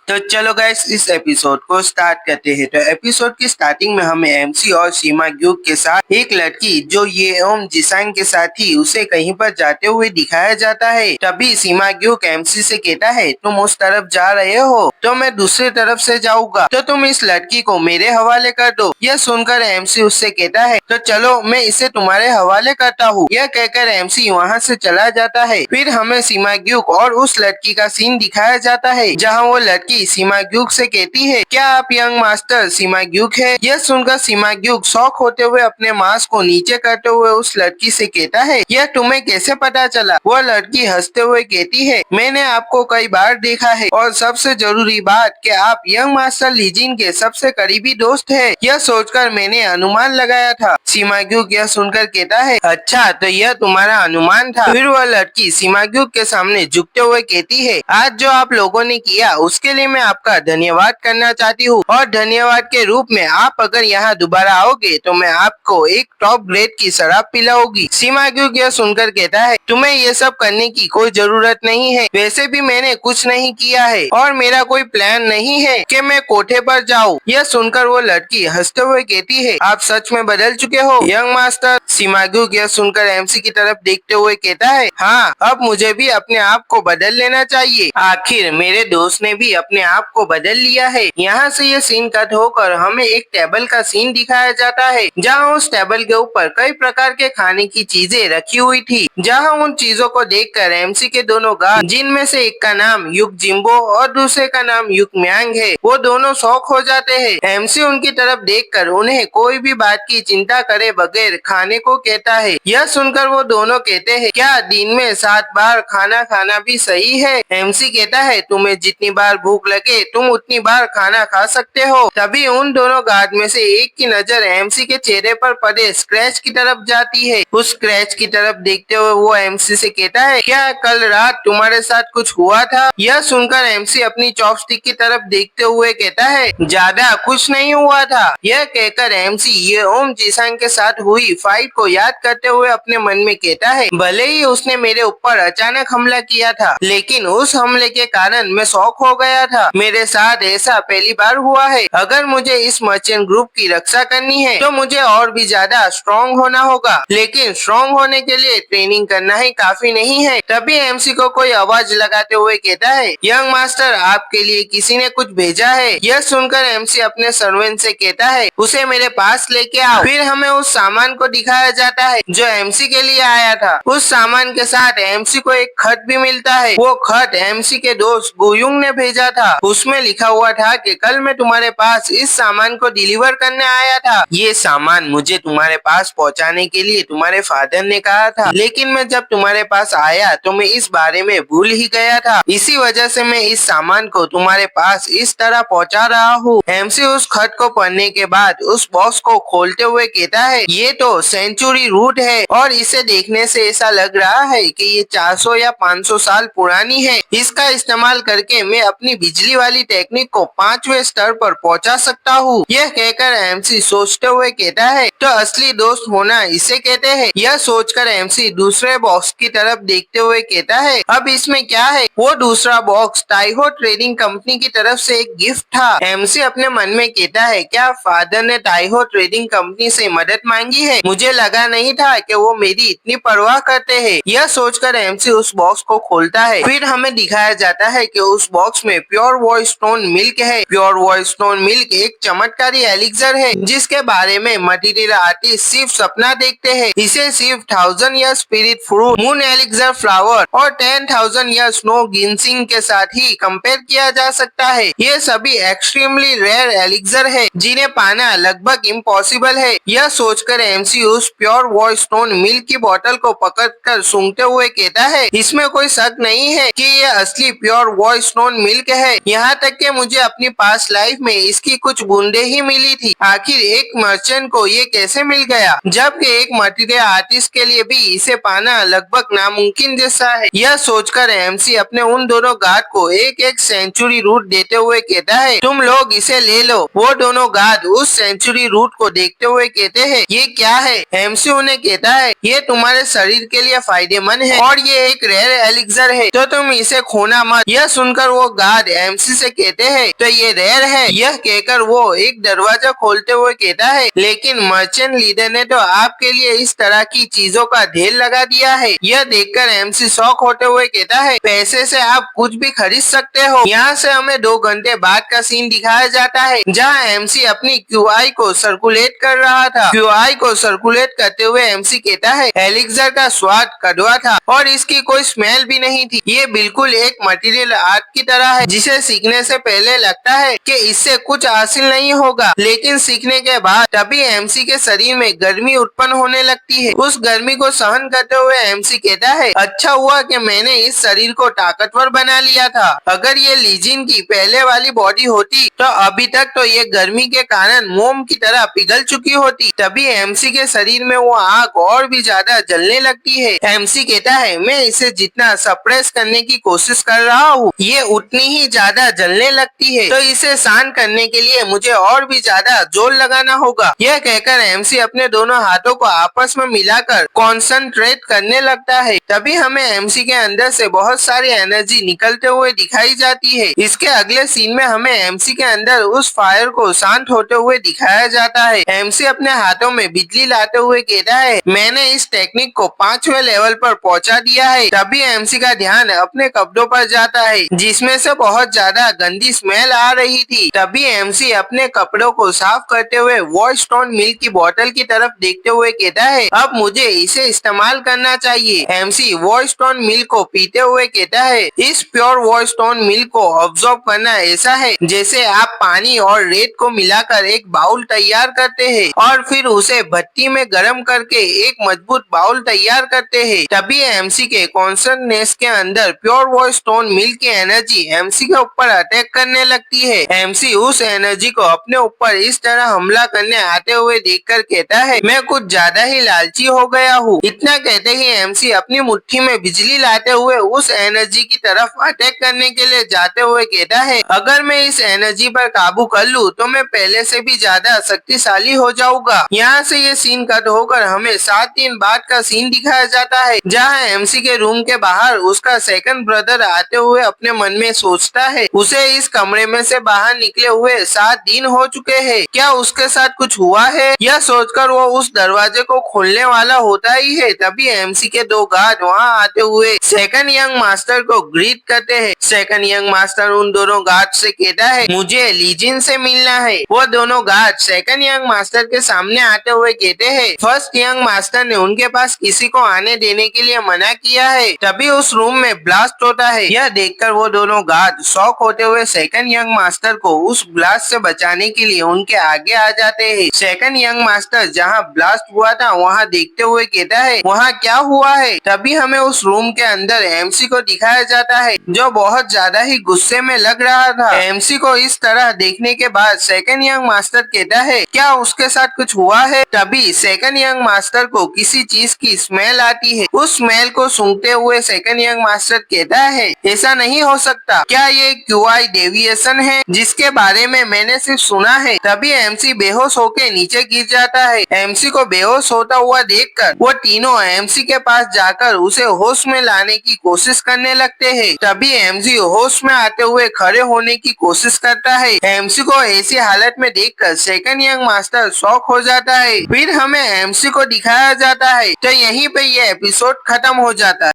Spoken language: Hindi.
तो चलो गाइस इस एपिसोड को स्टार्ट करते हैं। तो एपिसोड की स्टार्टिंग में हमें एमसी और सीमा ग्यूक के साथ एक लड़की जो ये ओम जिसांग के साथ थी उसे कहीं पर जाते हुए दिखाया जाता है। तभी सीमा ग्यूक एमसी से कहता है तुम उस तरफ जा रहे हो तो मैं दूसरी तरफ से जाऊंगा, तो तुम इस लड़की को मेरे हवाले कर दो। यह सुनकर एमसी उससे कहता है तो चलो मैं इसे तुम्हारे हवाले करता हूँ। यह कहकर एमसी वहाँ से चला जाता है। फिर हमें सीमा ग्यूक और उस लड़की का सीन दिखाया जाता है जहाँ वो लड़की सीमा ग्यूक से कहती है क्या आप यंग मास्टर सीमा ग्यूक है। यह सुनकर सीमा ग्यूक शौक होते हुए अपने मास्क को नीचे करते हुए उस लड़की से कहता है यह तुम्हें कैसे पता चला। वह लड़की हंसते हुए कहती है मैंने आपको कई बार देखा है और सबसे जरूरी बात कि आप यंग मास्टर लीजिन के सबसे करीबी दोस्त है। यह सोचकर मैंने अनुमान लगाया था। सीमा ग्यूक यह सुनकर कहता है अच्छा तो यह तुम्हारा अनुमान था। फिर वह लड़की सीमा ग्यूक के सामने झुकते हुए कहती है आज जो आप लोगों ने किया उसके लिए मैं आपका धन्यवाद करना चाहती हूँ और धन्यवाद के रूप में आप अगर यहाँ दोबारा आओगे तो मैं आपको एक टॉप ग्रेड की शराब पिलाऊंगी। सीमा ग्यूक यह सुनकर कहता है तुम्हें ये सब करने की कोई जरूरत नहीं है, वैसे भी मैंने कुछ नहीं किया है और मेरा कोई प्लान नहीं है कि मैं कोठे पर जाऊँ। यह सुनकर वो लड़की हंसते हुए कहती है आप सच में बदल चुके हो यंग मास्टर। सीमा ग्यूक यह सुनकर एमसी की तरफ देखते हुए कहता है हाँ अब मुझे भी अपने आप को बदल लेना चाहिए, आखिर मेरे दोस्त ने भी अपने आप को बदल लिया है। यहाँ से ये सीन कट होकर हमें एक टेबल का सीन दिखाया जाता है जहाँ उस टेबल के ऊपर कई प्रकार के खाने की चीजें रखी हुई थी। जहाँ उन चीजों को देखकर एमसी के दोनों गार्ड जिनमें से एक का नाम युक जिम्बो और दूसरे का नाम युक म्यांग है वो दोनों शौक हो जाते हैं। एमसी उनकी तरफ देखकर उन्हें कोई भी बात की चिंता करे बगैर खाने को कहता है। यह सुनकर वो दोनों कहते हैं क्या दिन में 7 बार खाना खाना भी सही है। एमसी कहता है तुम्हें जितनी बार भूख लगे तुम उतनी बार खाना खा सकते हो। तभी उन दोनों गार्ड में से एक की नजर एमसी के चेहरे पर पड़े स्क्रैच की तरफ जाती है। उस स्क्रैच की तरफ देखते हुए वो एमसी से कहता है क्या कल रात तुम्हारे साथ कुछ हुआ था। यह सुनकर एमसी अपनी चॉपस्टिक की तरफ देखते हुए कहता है ज्यादा कुछ नहीं हुआ था। यह कहकर एमसी ये ओम जिसांग के साथ हुई फाइट को याद करते हुए अपने मन में कहता है भले ही उसने मेरे ऊपर अचानक हमला किया था लेकिन उस हमले के कारण मैं शॉक हो गया था। मेरे साथ ऐसा पहली बार हुआ है। अगर मुझे इस मर्चेंट ग्रुप की रक्षा करनी है तो मुझे और भी ज्यादा स्ट्रॉन्ग होना होगा, लेकिन स्ट्रॉन्ग होने के लिए ट्रेनिंग करना ही काफी नहीं है। तभी एमसी को कोई आवाज लगाते हुए कहता है यंग मास्टर आपके लिए किसी ने कुछ भेजा है। यह सुनकर एमसी अपने सर्वेंट से कहता है उसे मेरे पास लेके आओ। फिर हमें उस सामान को दिखाया जाता है जो एमसी के लिए आया था। उस सामान के साथ एमसी को एक खत भी मिलता है। वो खत एमसी के दोस्त गुयुंग ने भेजा था। उसमें लिखा हुआ था कि कल मैं तुम्हारे पास इस सामान को डिलीवर करने आया था। ये सामान मुझे तुम्हारे पास पहुंचाने के लिए तुम्हारे फादर ने कहा था, लेकिन मैं जब तुम्हारे पास आया तो मैं इस बारे में भूल ही गया था। इसी वजह से मैं इस सामान को तुम्हारे पास इस तरह पहुंचा रहा हूँ। एमसी उस खत को पढ़ने के बाद उस बॉक्स को खोलते हुए कहता है ये तो सेंचुरी रूट है और इसे देखने से ऐसा लग रहा है कि ये 400 या 500 साल पुरानी है। इसका इस्तेमाल करके मैं अपनी बिजली वाली टेक्निक को 5वें स्तर पर पहुंचा सकता हूँ। यह कहकर एमसी सोचते हुए कहता है तो असली दोस्त होना इसे कहते हैं। यह सोचकर एमसी दूसरे बॉक्स की तरफ देखते हुए कहता है अब इसमें क्या है। वो दूसरा बॉक्स टाइहो ट्रेडिंग कंपनी की तरफ से एक गिफ्ट था। एमसी अपने मन में कहता है क्या फादर ने टाइहो ट्रेडिंग कंपनी से मदद मांगी है। मुझे लगा नहीं था कि वो मेरी इतनी परवाह करते हैं। यह सोचकर एमसी उस बॉक्स को खोलता है। फिर हमें दिखाया जाता है कि उस बॉक्स में प्योर वॉइस स्टोन मिल्क है। प्योर वॉइस स्टोन मिल्क एक चमत्कारी एलिक्सर है जिसके बारे में मटेरियल आर्टिस्ट सिर्फ सपना देखते हैं। इसे सिर्फ 1000 year spirit fruit, moon elixir flower और 10,000 ईयर स्नो गिनसिंग के साथ ही कंपेयर किया जा सकता है। ये सभी एक्सट्रीमली रेयर एलिक्सर है जिन्हें पाना लगभग इम्पॉसिबल है। यह सोचकर एमसी उस प्योर वॉइस स्टोन मिल्क की बोतल को पकड़कर सूंघते हुए कहता है इसमें कोई शक नहीं है कि ये असली प्योर वॉइस स्टोन मिल्क है। यहाँ तक कि मुझे अपनी पास्ट लाइफ में इसकी कुछ बूंदे ही मिली थी। आखिर एक मर्चेंट को ये कैसे मिल गया, जबकि एक मटेरियल आर्टिस्ट के लिए भी इसे पाना लगभग नामुमकिन जैसा है। यह सोचकर एमसी अपने उन दोनों गार्ड को एक एक सेंचुरी रूट देते हुए कहता है तुम लोग इसे ले लो। वो दोनों गार्ड उस सेंचुरी रूट को देखते हुए कहते हैं ये क्या है। एमसी उन्हें कहता है ये तुम्हारे शरीर के लिए फायदेमंद है और ये एक रेयर एलिक्सर है तो तुम इसे खोना मत। यह सुनकर वो गार्ड एमसी से कहते हैं तो ये रेयर है। यह कहकर वो एक दरवाजा खोलते हुए कहता है, लेकिन मर्चेंट लीडर ने तो आपके लिए इस तरह की चीजों का ढेर लगा दिया है। यह देखकर एमसी शॉक होते हुए कहता है, पैसे से आप कुछ भी खरीद सकते हो। यहाँ से हमें 2 घंटे बाद का सीन दिखाया जाता है, जहाँ एमसी अपनी क्यूआई को सर्कुलेट कर रहा था। क्यूआई को सर्कुलेट करते हुए एमसी कहता है, एलिक्सर का स्वाद कड़वा था और इसकी कोई स्मेल भी नहीं थी। ये बिल्कुल एक मटेरियल आर्ट की तरह है, जिसे सीखने से पहले लगता है कि इससे कुछ हासिल नहीं होगा, लेकिन सीखने के बाद तभी एमसी के शरीर में गर्मी उत्पन्न होने लगती है। उस गर्मी को सहन करते हुए एमसी कहता है, अच्छा हुआ कि मैंने इस शरीर को ताकतवर बना लिया था। अगर ये लीजिन की पहले वाली बॉडी होती तो अभी तक तो ये गर्मी के कारण मोम की तरह पिघल चुकी होती। तभी एमसी के शरीर में वो आग और भी ज्यादा जलने लगती है। एमसी कहता है, मैं इसे जितना सप्रेस करने की कोशिश कर रहा हूँ, ये उतनी ही ज्यादा जलने लगती है, तो इसे शांत करने के लिए मुझे और भी ज्यादा जोर लगाना होगा। यह कहकर एमसी अपने दोनों हाथों को आपस में मिलाकर कॉन्सेंट्रेट करने लगता है। तभी हमें एमसी के अंदर से बहुत सारी एनर्जी निकलते हुए दिखाई जाती है। इसके अगले सीन में हमें एमसी के अंदर उस फायर को शांत होते हुए दिखाया जाता है। एमसी अपने हाथों में बिजली लाते हुए कहता है, मैंने इस टेक्निक को 5वें लेवल पर पहुंचा दिया है। तभी एमसी का ध्यान अपने कपड़ों पर जाता है, जिसमें से बहुत ज्यादा गंदी स्मेल आ रही थी। तभी एमसी अपने कपड़ों को साफ करते हुए वॉश स्टोन मिल्क की बोतल की तरफ देखते हुए कहता है, अब मुझे इसे इस्तेमाल करना चाहिए। एमसी वॉश स्टोन मिल्क को पीते हुए कहता है, इस प्योर वॉश स्टोन मिल्क को ऑब्जॉर्व करना ऐसा है जैसे आप पानी और रेत को मिलाकर एक बाउल तैयार करते हैं और फिर उसे भट्टी में गर्म करके एक मजबूत बाउल तैयार करते हैं। तभी एमसी के कॉन्सर्नेस के अंदर प्योर वॉश स्टोन मिल्क की एनर्जी एमसी के ऊपर अटैक करने लगती है। एमसी उस एनर्जी को अपने ऊपर इस तरह हमला करने आते हुए देखकर कहता है, मैं कुछ ज्यादा ही लालची हो गया हूँ। इतना कहते ही एमसी अपनी मुट्ठी में बिजली लाते हुए उस एनर्जी की तरफ अटैक करने के लिए जाते हुए कहता है, अगर मैं इस एनर्जी पर काबू कर लूँ तो मैं पहले से भी ज्यादा शक्तिशाली हो जाऊंगा। यहाँ से ये सीन कट होकर हमें 7 दिन बाद का सीन दिखाया जाता है, जहाँ एमसी के रूम के बाहर उसका सेकंड ब्रदर आते हुए अपने मन में सोचता है, उसे इस कमरे में से बाहर निकले हुए 7 दिन हो चुके हैं, क्या उसके साथ कुछ हुआ है? यह सोचकर वो उस दरवाजे को खोलने वाला होता ही है। तभी एमसी के 2 गार्ड वहाँ आते हुए सेकंड यंग मास्टर को ग्रीट करते हैं। सेकंड यंग मास्टर उन दोनों गार्ड से कहता है, मुझे लीजिन से मिलना है। वो दोनों गार्ड सेकंड यंग मास्टर के सामने आते हुए कहते हैं, फर्स्ट यंग मास्टर ने उनके पास किसी को आने देने के लिए मना किया है। तभी उस रूम में ब्लास्ट होता है। यह देखकर वो दोनों गार्ड शॉक होते हुए सेकंड यंग मास्टर को उस ब्लास्ट से बचाने के लिए उनके आगे आ जाते हैं। सेकंड यंग मास्टर जहाँ ब्लास्ट हुआ था वहाँ देखते हुए कहता है, वहाँ क्या हुआ है? तभी हमें उस रूम के अंदर एमसी को दिखाया जाता है, जो बहुत ज्यादा ही गुस्से में लग रहा था। एमसी को इस तरह देखने के बाद सेकंड यंग मास्टर कहता है, क्या उसके साथ कुछ हुआ है? तभी सेकंड यंग मास्टर को किसी चीज की स्मेल आती है। उस स्मेल को सूंघते हुए सेकंड यंग मास्टर कहता है, ऐसा नहीं हो सकता, क्या ये क्यूआई डेविएशन है जिसके बारे में मैंने सिर्फ सुना है? तभी एमसी बेहोश होकर नीचे गिर जाता है। एमसी को बेहोश होता हुआ देखकर वो तीनों एमसी के पास जाकर उसे होश में लाने की कोशिश करने लगते हैं। तभी एमसी होश में आते हुए खड़े होने की कोशिश करता है। एमसी को ऐसी हालत में देखकर सेकंड यंग मास्टर शॉक हो जाता है। फिर हमें एमसी को दिखाया जाता है। तो यहीं पे ये एपिसोड खत्म हो जाता है।